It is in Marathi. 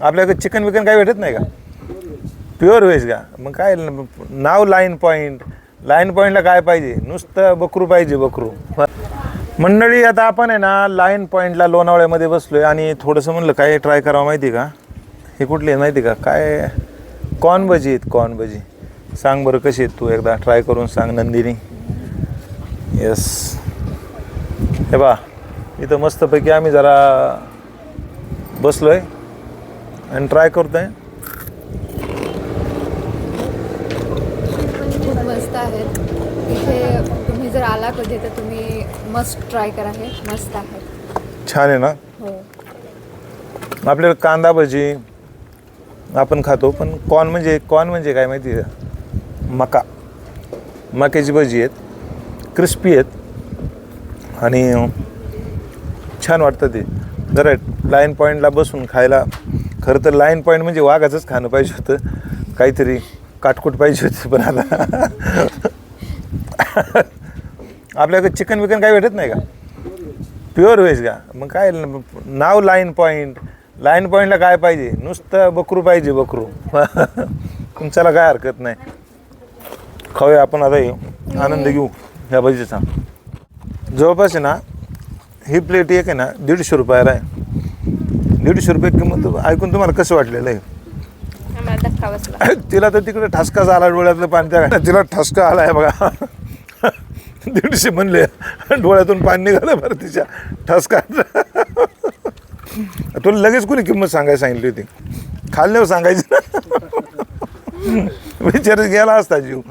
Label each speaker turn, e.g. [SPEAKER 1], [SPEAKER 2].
[SPEAKER 1] आपल्याकडे चिकन विकन काही भेटत नाही का? प्युअर व्हेज का? मग काय नाव लाईन पॉईंट. लाईन पॉईंटला काय पाहिजे? नुसतं बकरू पाहिजे, बकरू. मंडळी आता आपण आहे ना लाईन पॉईंटला लोणावळ्यामध्ये बसलो आहे आणि थोडंसं म्हणलं काय ट्राय करावं माहिती आहे का? हे कुठले माहिती आहे का? काय कॉर्न भजी आहेत, कॉर्न भजी. सांग बरं कशी आहेत, तू एकदा ट्राय करून सांग नंदिनी. येस, हे बा इथं मस्तपैकी आम्ही जरा बसलो आहे आणि ट्राय करतो आहे.
[SPEAKER 2] खूप मस्त आहेत. इथे तुम्ही जर आला कधी तर तुम्ही मस्ट ट्राय करा, हे मस्त आहेत.
[SPEAKER 1] छान आहे ना?
[SPEAKER 2] हो.
[SPEAKER 1] आपल्याला कांदा भजी आपण खातो, पण कॉर्न म्हणजे काय माहिती आहे का? मक्याची भजी आहेत, क्रिस्पी आहेत आणि छान वाटतं ते. जरा लाईन पॉईंटला बसून खायला. खरं तर लाईन पॉईंट म्हणजे वाघाचंच खाणं पाहिजे होतं, काहीतरी काटकुट पाहिजे होती. पण आता आपल्याकडे चिकन विकन काही भेटत नाही का? प्युअर व्हेज का? मग काय नाव लाईन पॉईंट. लाईन पॉईंटला काय पाहिजे? नुसतं बकरू पाहिजे, बकरू. तुमच्याला काय हरकत नाही. खाऊया आपण आता, हे आनंद घेऊ ह्या भजीचा. जवळपास आहे ना ही प्लेट एक आहे ना 150 रुपयाला आहे. 150 रुपये किंमत ऐकून तुम्हाला कसं वाटलेलं आहे?
[SPEAKER 2] धक्का बसला.
[SPEAKER 1] तिला तर तिकडे ठसकाच आला, डोळ्यातलं पाणी. त्या तिला ठसका आला आहे बघा. 150 म्हणले, डोळ्यातून पाणी निघालं बरं तिच्या ठसका. तुला लगेच कोणी किंमत सांगायला सांगितली होती? खाल्ल्यावर सांगायची ना. विचारच गेला असता जीव.